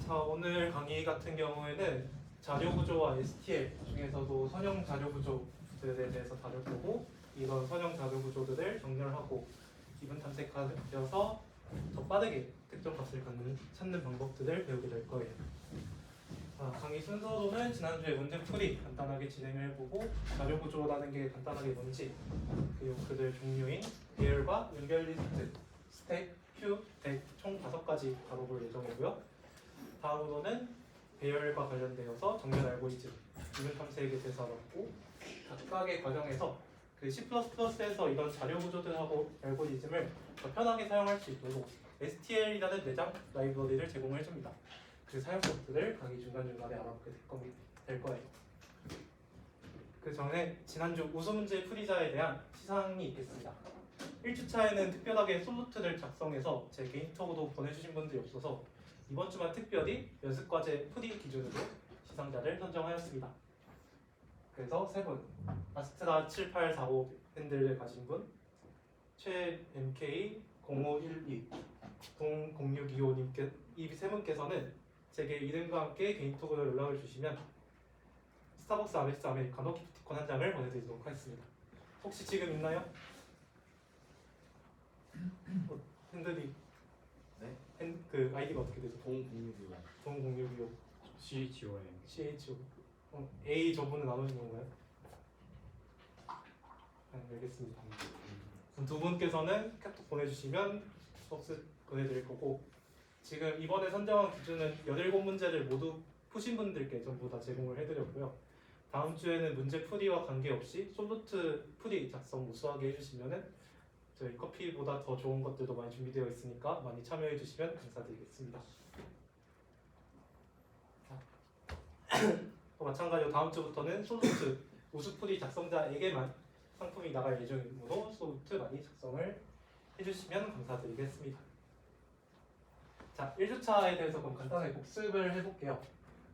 자, 오늘 강의 같은 경우에는 자료구조와 STL 중에서도 선형 자료구조들에 대해서 다룰 거고, 이런 선형 자료구조들을 정렬하고 기분 탐색하여서 더 빠르게 특정 값을 찾는 방법들을 배우게 될 거예요. 자, 강의 순서로는 지난주에 문제풀이 간단하게 진행을 해보고, 자료구조라는 게 간단하게 뭔지, 그리고 그들 종류인 배열과 연결 리스트, 스택, 큐, 덱 총 5가지 다뤄볼 예정이고요. 다음으로는 배열과 관련되어서 정렬 알고리즘, 기분 탐색에 대해서 알아보고, 각각의 과정에서 그 C++에서 이런 자료 구조들하고 알고리즘을 더 편하게 사용할 수 있도록 STL이라는 내장 라이브러리를 제공해 줍니다. 그 사용법들을 강의 중간중간에 알아보게 될 거예요. 그 전에 지난주 우수문제 풀이자에 대한 시상이 있겠습니다. 1주차에는 특별하게 솔루트를 작성해서 제 개인톡으로 보내주신 분들이 없어서 이번 주만 특별히 연습과제 풀이 기준으로 시상자를 선정하였습니다. 그래서 3분, 아스트라 7845 핸들을 가진 분, 최MK 0512, 동0625님께 이 세 분께서는 제게 이름과 함께 개인톡으로 연락을 주시면 스타벅스 아메스 아메리카노 기프티콘 한 장을 보내드리도록 하겠습니다. 혹시 지금 있나요? 핸들이 네? 그 아이디가 어떻게 되죠? 동공유기가 동0625 CHOM CHO A 저분은 안 오신 건가요? 알겠습니다. 두 분께서는 카톡 보내주시면 수업스 보내드릴 거고, 지금 이번에 선정한 기준은 17문제를 모두 푸신 분들께 전부 다 제공을 해드렸고요. 다음 주에는 문제 풀이와 관계없이 솔루트 풀이 작성 우수하게 해주시면은 저희 커피보다 더 좋은 것들도 많이 준비되어 있으니까 많이 참여해 주시면 감사드리겠습니다. 또 마찬가지로 다음 주부터는 솔루트 우수풀이 작성자에게만 상품이 나갈 예정이므로 솔루트 많이 작성을 해주시면 감사드리겠습니다. 자, 1주차에 대해서 그럼 간단하게 복습을 해볼게요.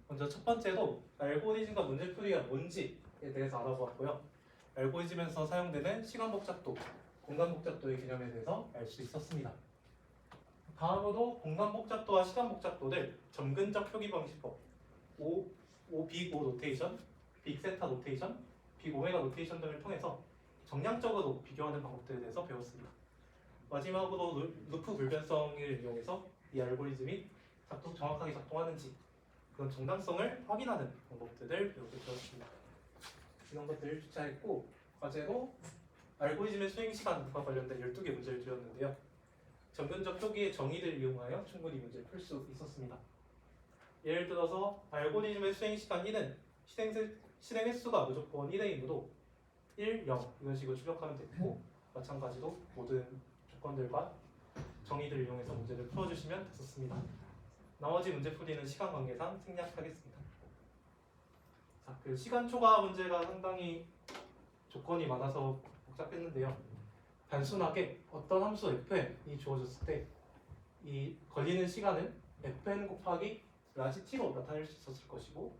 먼저 첫 번째로 알고리즘과 문제풀이가 뭔지에 대해서 알아보았고요. 알고리즘에서 사용되는 시간복잡도, 공간복잡도의 개념에 대해서 알 수 있었습니다. 다음으로 공간복잡도와 시간복잡도를 점근적 표기방식법, 빅 O 노테이션, 빅 세타 노테이션, 빅 오메가 노테이션 등을 통해서 정량적으로 비교하는 방법들에 대해서 배웠습니다. 마지막으로 루프 불변성을 이용해서 이 알고리즘이 정확하게 작동하는지 그런 정당성을 확인하는 방법들을 배우게 되었습니다. 이런 것들을 주차했고, 과제로 알고리즘의 수행 시간과 관련된 12개 문제를 드렸는데요. 점근적 표기의 정의를 이용하여 충분히 문제를 풀 수 있었습니다. 예를 들어서 알고리즘의 수행 시간 1은 실행 횟수가 무조건 1회이므로 1, 0 이런 식으로 출력하면 됐고, 마찬가지로 모든 조건들과 정의들을 이용해서 문제를 풀어주시면 됐었습니다. 나머지 문제 풀이는 시간 관계상 생략하겠습니다. 자, 그 시간 초과 문제가 상당히 조건이 많아서 복잡했는데요. 단순하게 어떤 함수 fn이 주어졌을 때 이 걸리는 시간은 fn 곱하기 라지 t로 나타낼 수 있었을 것이고,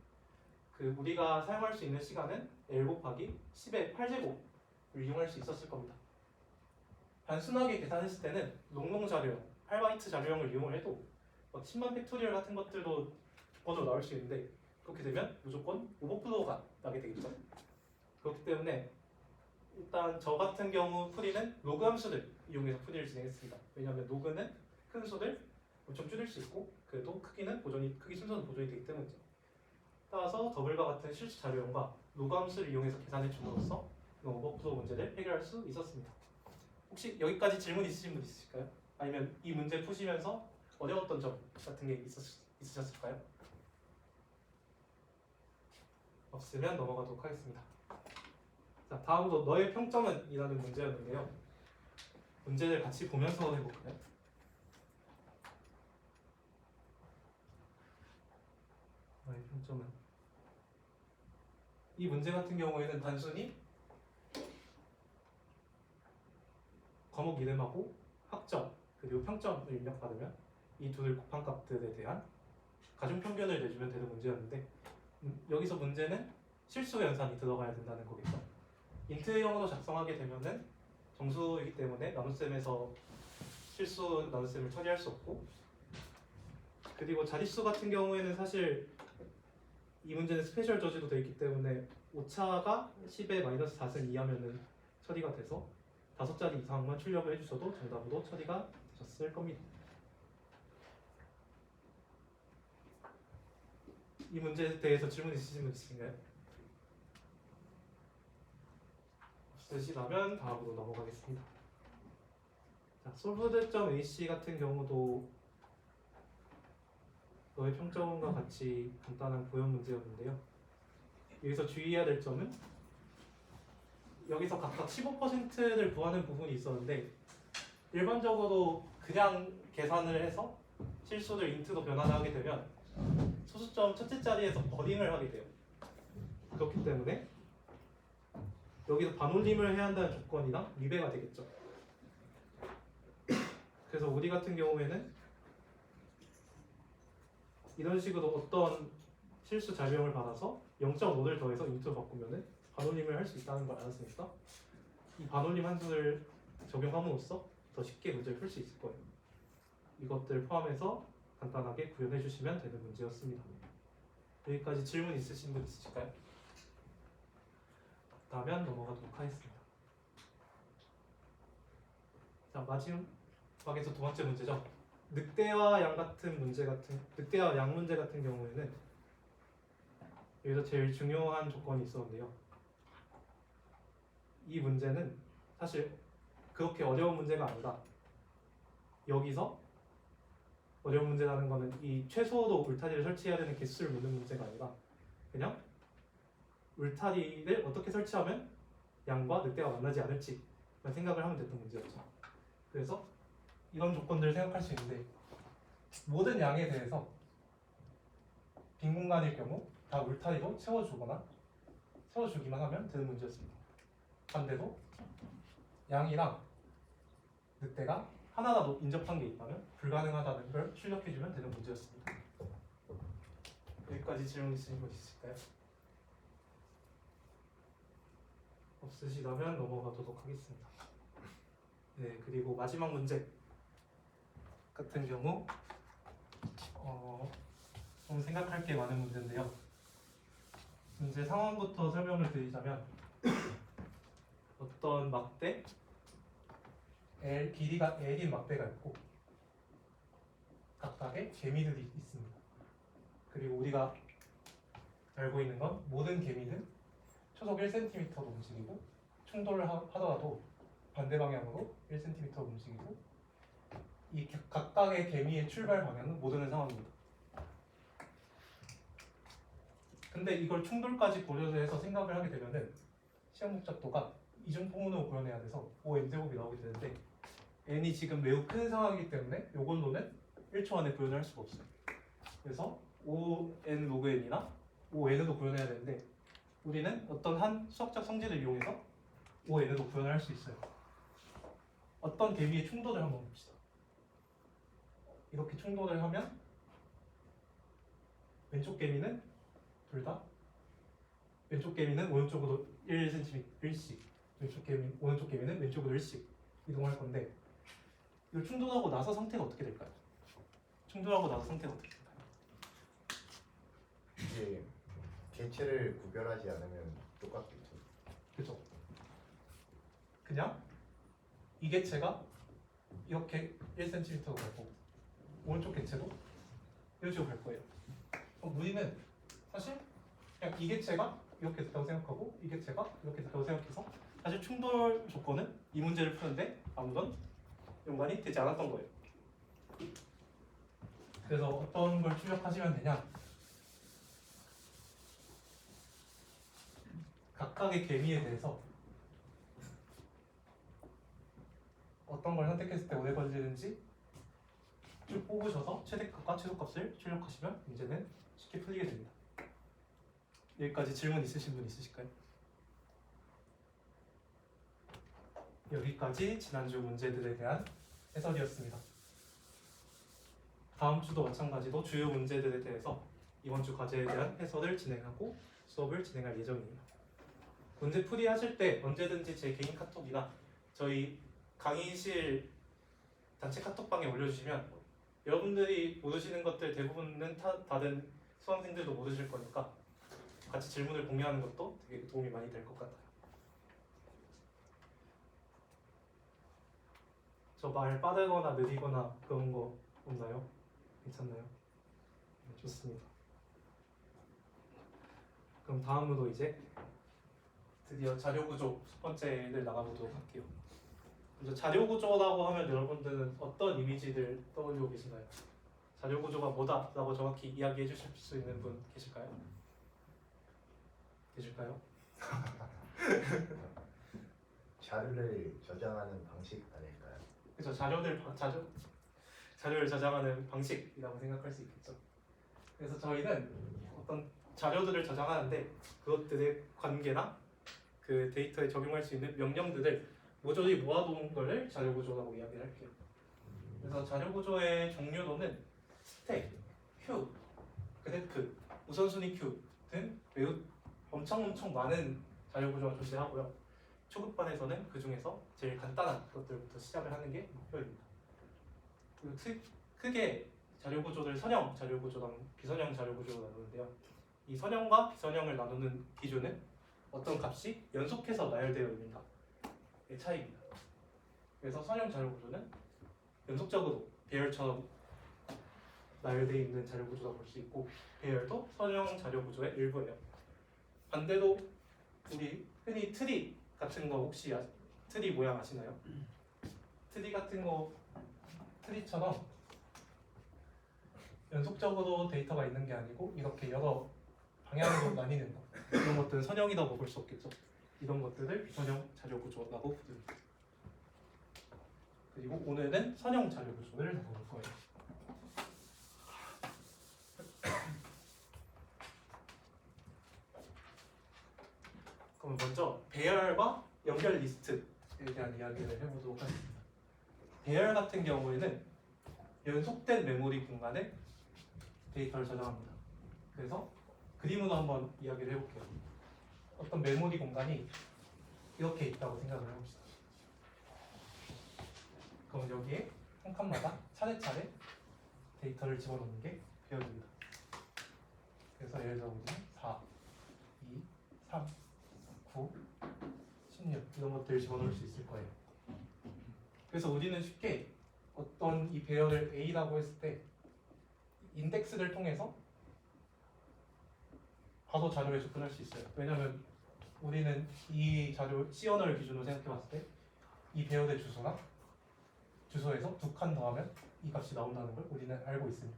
그 우리가 사용할 수 있는 시간은 l 곱하기 10의 8제곱을 이용할 수 있었을 겁니다. 단순하게 계산했을 때는 롱롱 자료형, 8바이트 자료형을 이용을 해도 10만 팩토리얼 같은 것들도 조건으로 나올 수 있는데, 그렇게 되면 무조건 오버플로우가 나게 되겠죠. 그렇기 때문에 일단 저 같은 경우 풀이는 로그 함수를 이용해서 풀이를 진행했습니다. 왜냐하면 로그는 큰 수를 엄청 줄일 수 있고, 그래도 크기 순서는 보존이 되기 때문이죠. 따라서 더블과 같은 실수 자료형과 로그 함수를 이용해서 계산해 줌으로써 이런 오버플로우 문제를 해결할 수 있었습니다. 혹시 여기까지 질문 있으신 분 있으실까요? 아니면 이 문제 푸시면서 어려웠던 점 같은 게 있으셨을까요? 없으면 넘어가도록 하겠습니다. 자, 다음으로 너의 평점은? 이라는 문제였는데요. 문제를 같이 보면서 해볼까요? 너의 평점은? 이 문제 같은 경우에는 단순히 과목 이름하고 학점 그리고 평점을 입력받으면 이 둘을 곱한 값들에 대한 가중평균을 내주면 되는 문제였는데, 여기서 문제는 실수 연산이 들어가야 된다는 거겠죠. 인트형으로 작성하게 되면은 정수이기 때문에 나눗셈에서 실수 나눗셈을 처리할 수 없고, 그리고 자릿수 같은 경우에는 사실 이 문제는 스페셜 저지로 되어 있기 때문에 오차가 10에 마이너스 4승 이하면은 처리가 돼서 5자리 이상만 출력을 해주셔도 정답으로 처리가 되셨을 겁니다. 이 문제에 대해서 질문 있으신 분 있으신가요? 없으시다면 다음으로 넘어가겠습니다. 자, solved.ac 같은 경우도 너의 평점과 같이 간단한 고연 문제였는데요. 여기서 주의해야 될 점은 여기서 각각 15%를 구하는 부분이 있었는데 일반적으로 그냥 계산을 해서 실수를 인트로 변환하게 되면 소수점 첫째 자리에서 버링을 하게 돼요. 그렇기 때문에 여기서 반올림을 해야 한다는 조건이랑 위배가 되겠죠. 그래서 우리 같은 경우에는 이런 식으로 어떤 실수 잘명을 받아서 0.5를 더해서 인트로 바꾸면은 반올림을 할 수 있다는 걸 알았으니까 이 반올림 함수를 적용함으로써 더 쉽게 문제를 풀 수 있을 거예요. 이것들 포함해서 간단하게 구현해 주시면 되는 문제였습니다. 여기까지 질문 있으신 분 있으실까요? 없다면 넘어가도록 하겠습니다. 자, 마지막에서 두 번째 문제죠. 늑대와 양 문제 같은 경우에는 여기서 제일 중요한 조건이 있었는데요. 이 문제는 사실 그렇게 어려운 문제가 아니라 여기서 어려운 문제라는 거는 이 최소로 울타리를 설치해야 되는 개수를 묻는 문제가 아니라 그냥 울타리를 어떻게 설치하면 양과 늑대가 만나지 않을지만 생각을 하면 됐던 문제였죠. 그래서 이런 조건들을 생각할 수 있는데 모든 양에 대해서 빈 공간일 경우 다 울타리로 채워주기만 하면 되는 문제였습니다. 반대로 양이랑 늑대가 하나라도 인접한 게 있다면 불가능하다는 걸 출력해주면 되는 문제였습니다. 여기까지 질문 있으신 분 있으실까요? 없으시다면 넘어가도록 하겠습니다. 네, 그리고 마지막 문제 같은 경우 좀 생각할 게 많은 문제인데요. 문제 상황부터 설명을 드리자면 어떤 막대 길이가 L인 막대가 있고 각각의 개미들이 있습니다. 그리고 우리가 알고 있는 건 모든 개미는 초속 1cm로 움직이고 충돌을 하더라도 반대 방향으로 1cm로 움직이고 이 각각의 개미의 출발 방향은 모르는 상황입니다. 근데 이걸 충돌까지 고려를 해서 생각을 하게 되면은 시험 복잡도가 이중포문으로 구현해야 돼서 5n제곱이 나오게 되는데 n이 지금 매우 큰 상황이기 때문에 이걸로는 1초 안에 구현을 할 수가 없어요. 그래서 5n 로그 n이나 5n으로 구현해야 되는데 우리는 어떤 한 수학적 성질을 이용해서 5n으로 구현을 할 수 있어요. 어떤 개미의 충돌을 한번 봅시다. 이렇게 충돌을 하면 왼쪽 개미는 둘 다 왼쪽 개미는 오른쪽으로 1cm 오른쪽 개미는 왼쪽으로 1씩 이동할 건데 이걸 충돌하고 나서 상태가 어떻게 될까요? 충돌하고 나서 상태가 어떻게 될까요? 이게 개체를 구별하지 않으면 똑같겠죠. 그죠? 그냥 이 개체가 이렇게 1cm로 가고 오른쪽 개체도 이런 식으로 갈 거예요. 그럼 우리는 사실 그냥 이 개체가 이렇게 됐다고 생각하고 이 개체가 이렇게 됐다고 생각해서 사실 충돌 조건은 이 문제를 푸는데 아무런 연관이 되지 않았던 거예요. 그래서 어떤 걸 출력하시면 되냐? 각각의 개미에 대해서 어떤 걸 선택했을 때 오래 걸리는지 쭉 뽑으셔서 최대값과 최소값을 출력하시면 문제는 쉽게 풀리게 됩니다. 여기까지 질문 있으신 분 있으실까요? 여기까지 지난주 문제들에 대한 해설이었습니다. 다음 주도 마찬가지로 주요 문제들에 대해서 이번 주 과제에 대한 해설을 진행하고 수업을 진행할 예정입니다. 문제 풀이 하실 때 언제든지 제 개인 카톡이나 저희 강의실 단체 카톡방에 올려주시면 여러분들이 모르시는 것들 대부분은 다른 수강생들도 모르실 거니까 같이 질문을 공유하는 것도 되게 도움이 많이 될 것 같아요. 저 말 빠르거나 느리거나 그런 거 없나요? 괜찮나요? 네, 좋습니다. 그럼 다음으로 이제 드디어 자료구조 첫 번째를 나가보도록 할게요. 먼저 자료구조라고 하면 여러분들은 어떤 이미지를 떠올리고 계신가요? 자료구조가 뭐다라고 정확히 이야기해 주실 수 있는 분 계실까요? 계실까요? 자료를 저장하는 방식 아닐까요? 그래서 자료를 저장하는 방식이라고 생각할 수 있겠죠. 그래서 저희는 어떤 자료들을 저장하는데 그것들의 관계나 그 데이터에 적용할 수 있는 명령들을 모조리 모아놓은 것을 자료구조라고 이야기를 할게요. 그래서 자료구조의 종류로는 스택, 큐, 그래프, 우선순위 큐 등 매우 엄청 많은 자료구조가 존재하고요. 초급반에서는 그 중에서 제일 간단한 것들부터 시작을 하는 게 목표입니다. 그리고 크게 자료구조를 선형 자료구조랑 비선형 자료구조로 나누는데요. 이 선형과 비선형을 나누는 기준은 어떤 값이 연속해서 나열되어 있는가의 차이입니다. 그래서 선형 자료구조는 연속적으로 배열처럼 나열되어 있는 자료구조라고 볼 수 있고 배열도 선형 자료구조의 일부예요. 반대로 우리 흔히 트리 같은 거 혹시 트리 모양 아시나요? 트리 같은 거 트리처럼 연속적으로 데이터가 있는 게 아니고 이렇게 여러 방향으로 나뉘는 것 이런 것들은 선형이라고 볼 수 없겠죠. 이런 것들을 비선형 자료구조라고 부릅니다. 그리고 오늘은 선형 자료구조를 다뤄볼 거예요. 그럼 먼저 배열과 연결 리스트에 대한 이야기를 해보도록 하겠습니다. 배열 같은 경우에는 연속된 메모리 공간에 데이터를 저장합니다. 그래서 그림으로 한번 이야기를 해볼게요. 어떤 메모리 공간이 이렇게 있다고 생각을 해봅시다. 그럼 여기에 한 칸마다 차례차례 데이터를 집어넣는 게 배열입니다. 그래서 예를 들어 우리는 4, 2, 3, 9, 16 이런 것들을 집어넣을 수 있을 거예요. 그래서 우리는 쉽게 어떤 이 배열을 A라고 했을 때 인덱스를 통해서 바로 자료에 접근할 수 있어요. 왜냐하면 우리는 이 자료 C 언어를 기준으로 생각해 봤을 때 이 배열의 주소나 주소에서 두 칸 더하면 이 값이 나온다는 걸 우리는 알고 있습니다.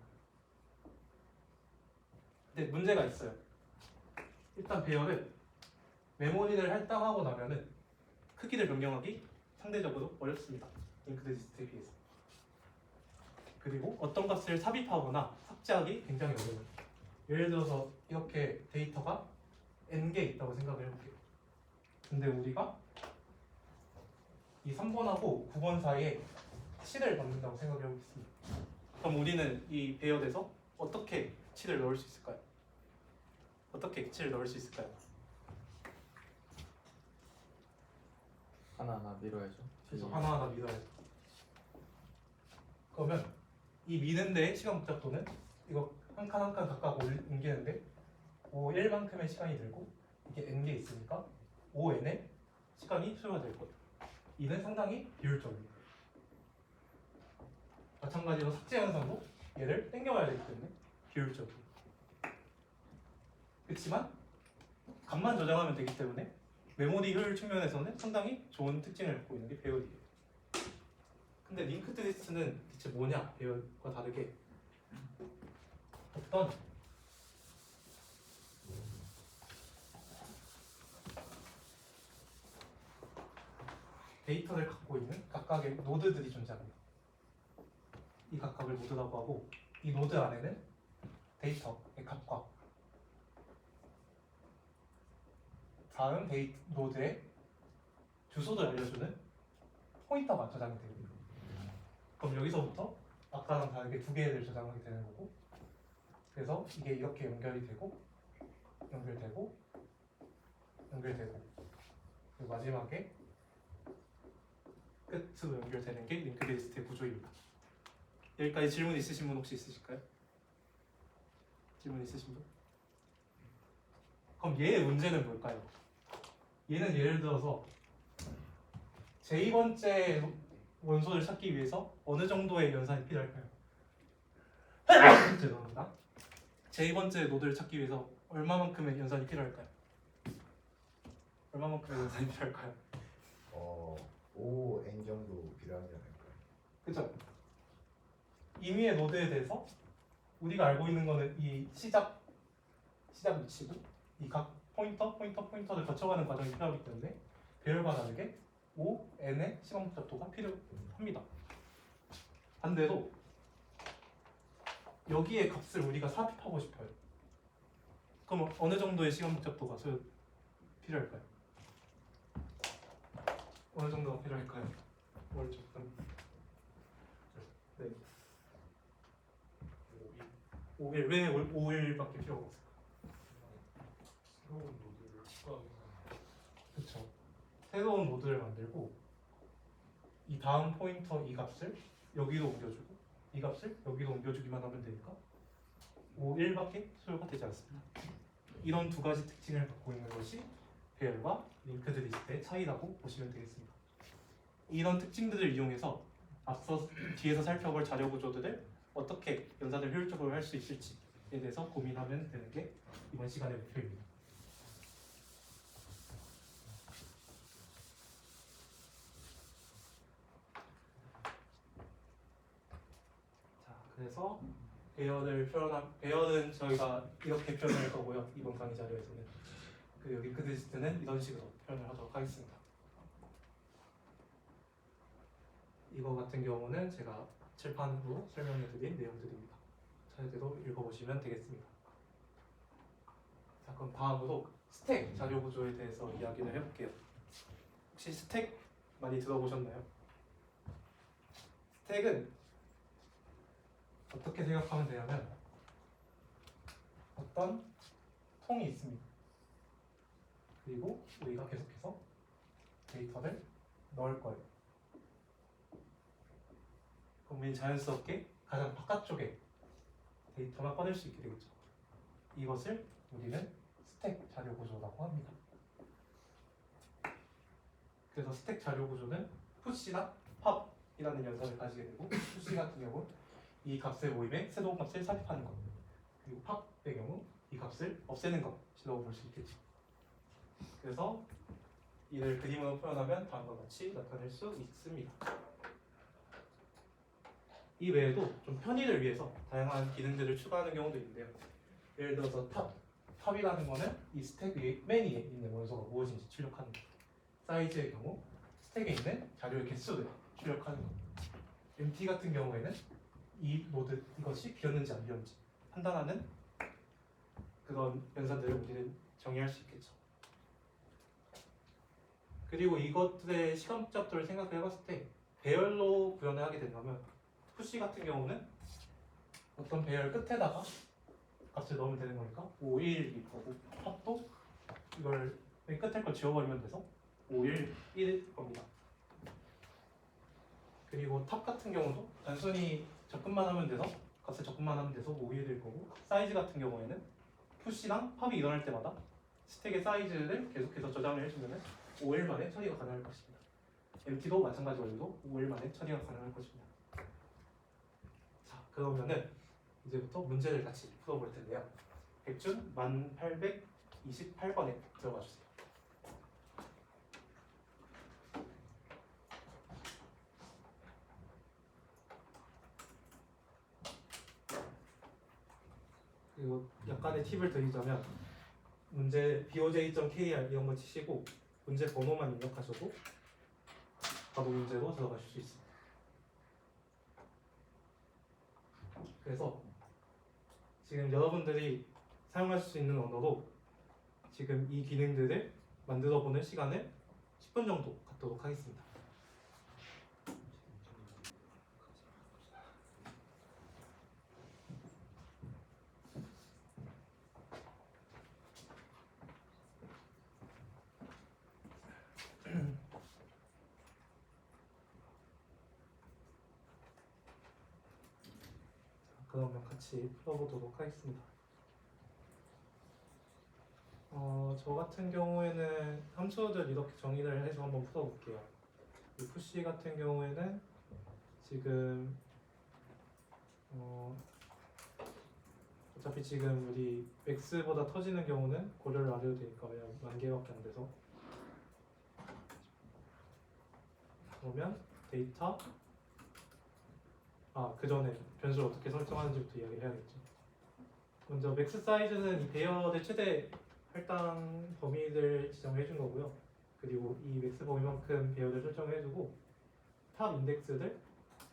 근데 문제가 있어요. 일단 배열은 메모리를 할당하고 나면은 크기를 변경하기 상대적으로 어렵습니다. 링크드 리스트에 비해서. 그리고 어떤 값을 삽입하거나 삭제하기 굉장히 어려워요. 예를 들어서 이렇게 데이터가 n개 있다고 생각을 해볼게요. 근데 우리가 이 3번하고 9번 사이에 7을 넣는다고 생각을 해보겠습니다. 그럼 우리는 이 배열에서 어떻게 7을 넣을 수 있을까요? 어떻게 7을 넣을 수 있을까요? 하나하나 밀어야죠. 그래서 하나하나 밀어야죠. 그러면 이 미는데 시간 복잡도는 이거 한 칸 한 칸 각각 옮기는데 5L만큼의 시간이 들고 이게 n개 있으니까 5n의 시간이 소요가 될 거예요. 이는 상당히 비효율적입니다. 마찬가지로 삭제 현상도 얘를 땡겨와야 되기 때문에 비효율적이에요. 그렇지만 값만 저장하면 되기 때문에 메모리 효율 측면에서는 상당히 좋은 특징을 갖고 있는 게 배열이에요. 근데 링크드 리스트는 대체 뭐냐? 배열과 다르게 어떤 데이터를 갖고 있는 각각의 노드들이 존재합니다. 이 각각을 노드라고 하고 이 노드 안에는 데이터의 값과 다음 노드의 주소를 알려주는 포인터가 저장이 됩니다. 그럼 여기서부터 아까랑 다르게 두 개를 저장하게 되는 거고 그래서 이게 이렇게 연결되고 그리고 마지막에 끝으로 연결되는 게 링크드 리스트의 구조입니다. 여기까지 질문 있으신 분 혹시 있으실까요? 질문 있으신 분? 그럼 얘의 문제는 뭘까요? 얘는 예를 들어서 j 번째 원소를 찾기 위해서 어느 정도의 연산이 필요할까요? 죄송합니다. j 번째 노드를 찾기 위해서 얼마만큼의 연산이 필요할까요? 얼마만큼의 연산이 필요할까요? 5n 정도 필요하지 않을까요? 그죠? 임의의 노드에 대해서 우리가 알고 있는 거는 이 시작 위치고 이 각 포인터를 거쳐가는 과정이 필요하기 때문에 배열과 다르게 5n의 시간 복잡도가 필요합니다. 반대로 여기에 값을 우리가 삽입하고 싶어요. 그럼 어느 정도의 시간 복잡도가 필요할까요? 어느 정도가 필요할까요? 뭘 조금 네. 5일 왜 5일밖에 필요가 없을까요? 새로운 노드를 추가하기 그렇죠. 새로운 노드를 만들고 이 다음 포인터 이 값을 여기로 옮겨주고 이 값을 여기로 옮겨주기만 하면 되니까 5일밖에 소요가 되지 않습니다. 이런 두 가지 특징을 갖고 있는 것이 배열과 링크드 리스트의 차이라고 보시면 되겠습니다. 이런 특징들을 이용해서 앞서 뒤에서 살펴볼 자료 구조들을 어떻게 연산을 효율적으로 할 수 있을지에 대해서 고민하면 되는 게 이번 시간의 목표입니다. 자, 그래서 배열은 저희가 이렇게 표현할 거고요. 이번 강의 자료에서는 그 여기 링크드리스트는 이런 식으로 표현을 하도록 하겠습니다. 이거 같은 경우는 제가 칠판으로 설명해드린 내용들입니다. 차례대로 읽어보시면 되겠습니다. 자, 그럼 다음으로 스택 자료 구조에 대해서 이야기를 해볼게요. 혹시 스택 많이 들어보셨나요? 스택은 어떻게 생각하면 되냐면 어떤 통이 있습니다. 그리고 우리가 계속해서 데이터를 넣을 거예요. 그럼 우리는 자연스럽게 가장 바깥쪽에 데이터만 꺼낼 수 있게 되겠죠. 이것을 우리는 스택 자료 구조라고 합니다. 그래서 스택 자료 구조는 푸시나 팝이라는 연산을 가지게 되고, 푸시 같은 경우 이 값의 모임에 새로운 값을 삽입하는 것, 그리고 팝의 경우 이 값을 없애는 것이라고 볼 수 있겠죠. 그래서 이를 그림으로 표현하면 다음과 같이 나타낼 수 있습니다. 이 외에도 좀 편의를 위해서 다양한 기능들을 추가하는 경우도 있는데요. 예를 들어서 탑이라는 거는 이 스택 맨 위에 있는 원소가 무엇인지 출력하는 것. 사이즈의 경우 스택에 있는 자료의 개수를 출력하는 것. MT 같은 경우에는 이 노드 이것이 비었는지 안 비었는지 판단하는 그런 연산들을 우리는 정의할 수 있겠죠. 그리고 이것들의 시간 복잡도를 생각해 봤을 때 배열로 구현을 하게 된다면 푸시 같은 경우는 어떤 배열 끝에다가 값을 넣으면 되는 거니까 5, 1일 거고, 팝도 이걸 맨 끝에 걸 지워버리면 돼서 5, 1, 1일 겁니다. 그리고 탑 같은 경우도 단순히 접근만 하면 돼서 값을 접근만 하면 돼서 5, 1일 거고, 사이즈 같은 경우에는 푸시랑 팝이 일어날 때마다 스택의 사이즈를 계속해서 저장을 해주면 5일 만에 처리가 가능할 것입니다. MT도 마찬가지 원리로 5일 만에 처리가 가능할 것입니다. 자, 그러면은 이제부터 문제를 같이 풀어볼 텐데요. 백준 1828번에 들어가 주세요. 그리고 약간의 팁을 드리자면 문제 BOJ.kr 이런 거 치시고 문제 번호만 입력하셔도 바로 문제로 들어가실 수 있습니다. 그래서 지금 여러분들이 사용하실 수 있는 언어로 지금 이 기능들을 만들어보는 시간을 10분 정도 갖도록 하겠습니다. 그러면 같이 풀어보도록 하겠습니다. 저 같은 경우에는 함수들 이렇게 정의를 해서 한번 풀어볼게요. 이 푸시 같은 경우에는 지금 어차피 지금 우리 x보다 터지는 경우는 고려를 안 해도 되니까 왜냐면 10,000개밖에 안 돼서. 그러면 데이터 그 전에 변수를 어떻게 설정하는지부터 이야기를 해야겠죠. 먼저 맥스 사이즈는 이 배열의 최대 할당 범위를 지정해 준 거고요. 그리고 이 맥스 범위만큼 배열을 설정해 주고 탑 인덱스를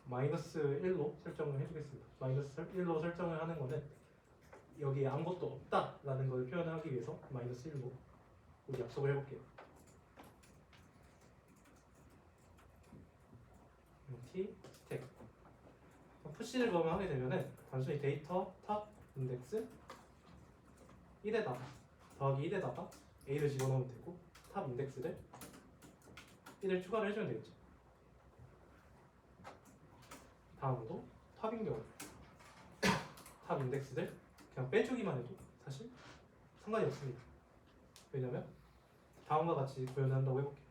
-1로 설정을 해주겠습니다. -1로 설정을 하는 거는 여기에 아무것도 없다라는 걸 표현하기 위해서 -1로 우리 약속을 해볼게요. t 스택 푸시를 그러면 하게 되면은 단순히 데이터 탑 인덱스 1에다가 더하기 1에다가 a를 집어넣으면 되고 탑 인덱스를 1을 추가를 해주면 되겠죠. 다음으로 탑인 경우 탑 인덱스를 그냥 빼주기만 해도 사실 상관이 없습니다. 왜냐면 다음과 같이 구현을 한다고 해볼게요.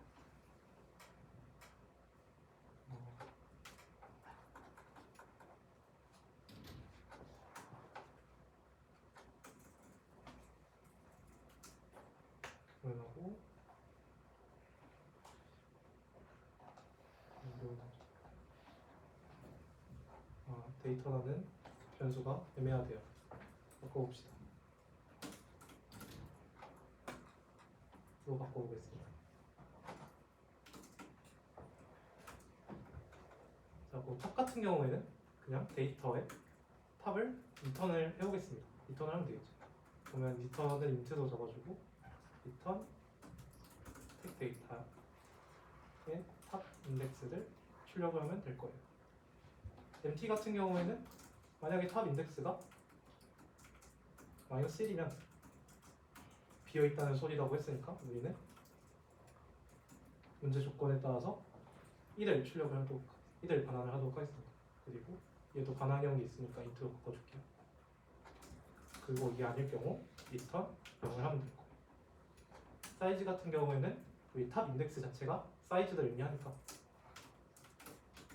구현하고 데이터라는 변수가 애매하대요. 바꿔봅시다. 로 바꿔보겠습니다. 자, 탑 같은 경우에는 그냥 데이터에 탑을 리턴을 해보겠습니다. 리턴을 하면 되겠죠. 그러면 리턴을 인트로 적어주고 리턴 텍 데이터의 탑 인덱스를 출력을 하면 될 거예요. MT 같은 경우에는 만약에 탑 인덱스가 -1이면 비어있다는 소리라고 했으니까 우리는 문제 조건에 따라서 1을 출력을 하도록 1을 반환을 하도록 하겠습니다. 그리고 얘도 반환형이 있으니까 인트로 바꿔줄게요. 그리고 이게 아닐 경우 리턴 0을 하면 될 거예요. 사이즈 같은 경우에는 우리 탑 인덱스 자체가 사이즈를 의미하니까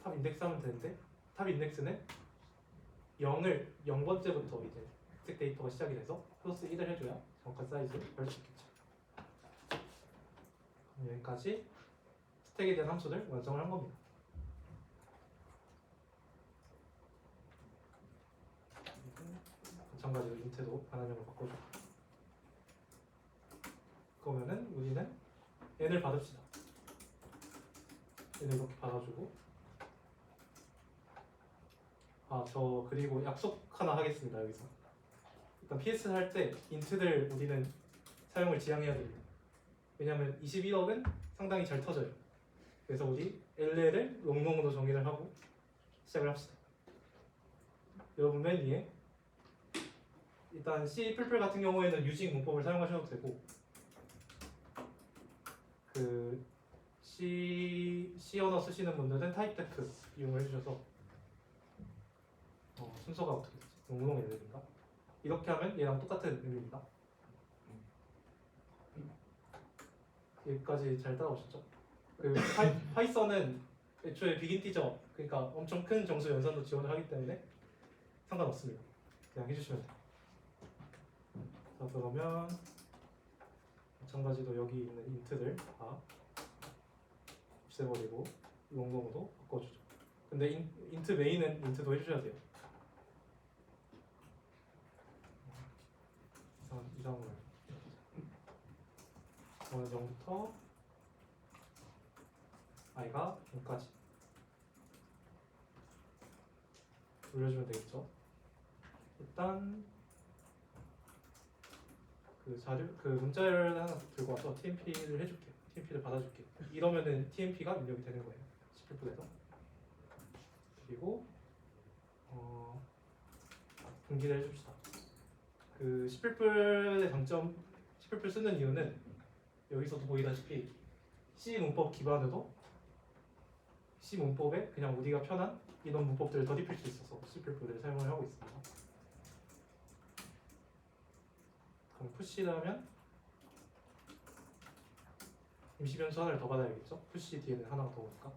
탑 인덱스 하면 되는데 탑 인덱스는 0번째부터 이제 스택 데이터가 시작이 돼서 플러스 1을 해줘야 정확한 사이즈를 구할 수 있겠죠. 여기까지 스택에 대한 함수를 완성을 한 겁니다. 마찬가지로 인트도 반환형을 바꿔주고 그러면은 우리는 n을 받읍시다. n을 이렇게 받아주고 저 그리고 약속 하나 하겠습니다. 여기서 일단 PS 할 때 인트들 우리는 사용을 지양해야 됩니다. 왜냐하면 21억은 상당히 잘 터져요. 그래서 우리 LL을 롱롱으로 정의를 하고 시작을 합시다. 여러분 맨 위에 일단 C++ 같은 경우에는 유직 문법을 사용하셔도 되고 그 C 언어 쓰시는 분들은 타입테크 이용을 해주셔서 순서가 어떻게 되지? 롱롱 LL인가? 이렇게 하면 얘랑 똑같은 의미입니다. 여기까지 잘 따라오셨죠? 그 파이썬은 애초에 빅 인티저 그러니까 엄청 큰 정수 연산도 지원을 하기 때문에 상관없습니다. 그냥 해주시면 돼요. 자 그러면 마찬가지로 여기 있는 인트를 다 없애버리고 롱롱으로 바꿔주죠. 근데 인트 메인은 인트도 해주셔야 돼요. 이상을 어느 정도부터 i가 0까지 돌려주면 되겠죠. 일단 그 문자를 하나 들고 와서 TMP를 해줄게요. TMP를 받아줄게요. 이러면은 TMP가 입력이 되는 거예요. C++에서. 그리고 분기를 해줍시다. 그 C++의 장점, C++ 쓰는 이유는 여기서도 보이다시피 C 문법 기반으로 C 문법에 그냥 우리가 편한 이런 문법들을 더딥힐 수 있어서 C++를 사용을 하고 있습니다. 그럼 푸시를 하면 임시 변수 하나를 더 받아야겠죠? 푸시 뒤에는 하나가 더 오니까.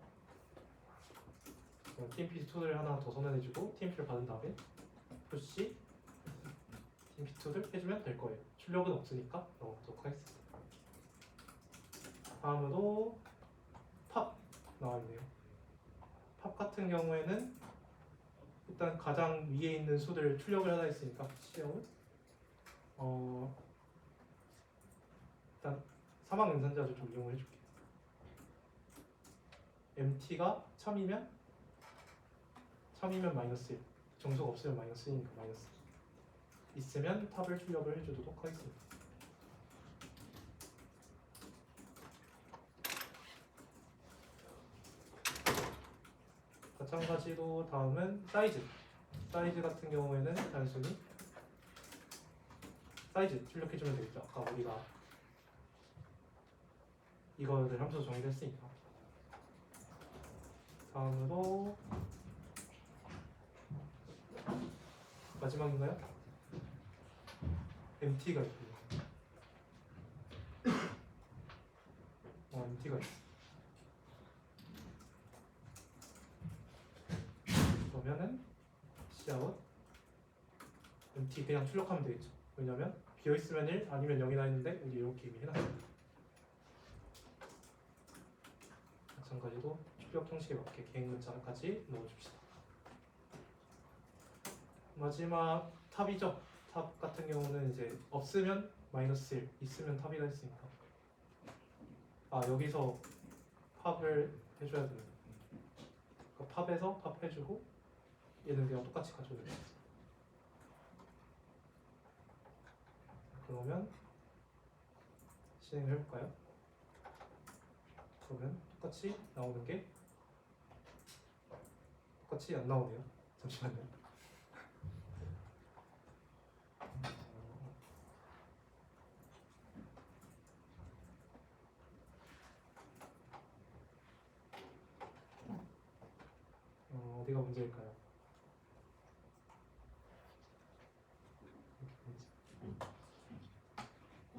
그럼 TMP2를 하나 더 선언해주고 TMP를 받은 다음에 푸시 TMP2를 해주면 될 거예요. 출력은 없으니까 넘어가도록 하겠습니다. 다음으로 팝 나와있네요. 팝 같은 경우에는 일단 가장 위에 있는 수들 출력을 하나 했으니까 시험을 일단 사망 연산자를 좀 이용을 해줄게요. MT가 참이면 마이너스 1, 정수가 없으면 마이너스 1이니까 마이너스 1. 있으면 탑을 출력을 해주도록 하겠습니다. 마찬가지로 다음은 사이즈 같은 경우에는 단순히 사이즈 출력해주면 되겠죠. 아까 우리가 이거를 함수 정의를 했으니까. 다음으로 마지막인가요? MT가 있군요. MT가 있어. 그러면은 Cout MT 그냥 출력하면 되겠죠. 왜냐면 비어있으면 1 아니면 0이나 했는데 우리 이렇게 이미 해놨습니다. 마찬가지로 출력 형식에 맞게 개인 문자까지 넣어줍시다. 마지막 탑이죠. 탑 같은 경우는 이제 없으면 마이너스 1, 있으면 탑이라 했으니까 여기서 팝을 해줘야 됩니다. 그러니까 팝에서 팝 해주고 얘는 그냥 똑같이 가져오면 됩니다. 그러면 진행을 해볼까요? 그러면 똑같이 나오는 게 똑같이 안 나오네요. 잠시만요. 어디가 문제일까요?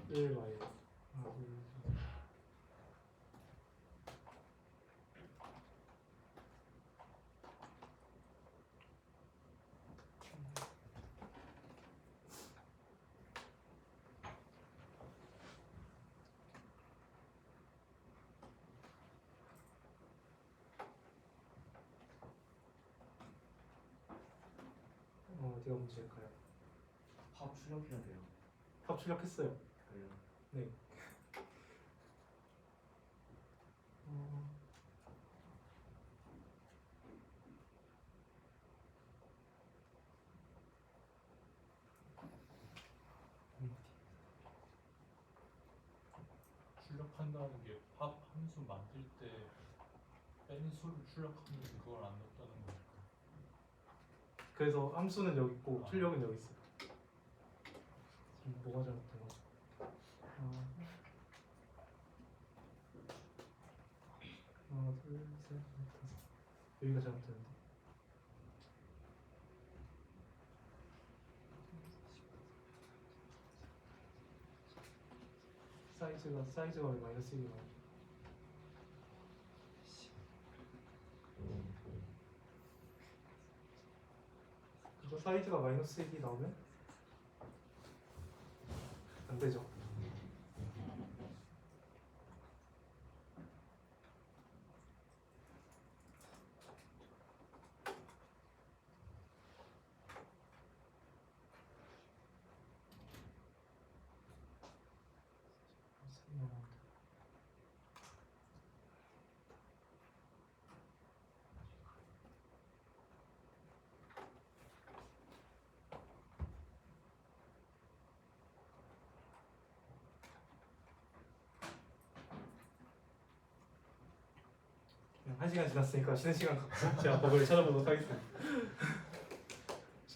이렇게 1 y 어디가 문제일까요? 팝 출력해야 돼요. 팝 출력했어요. 그래요. 네. 출력한다는 게 팝 함수 만들 때 뺀 수를 출력하면 그걸 안 넣었다는 거니까. 그래서 함수는 여기 있고 출력은 여기 있어요. 지금 뭐가 잘못된 거죠? 하나, 둘, 셋, 넷, 다섯. 여기가 잘못됐는데. 사이즈가 왜 마이너스 1이 나오죠? 이거 사이즈가 마이너스 1이 나오면 안 되죠. 그냥 1시간 지났으니까 쉬는 시간 갖고 제가 버그를 찾아보도록 하겠습니다.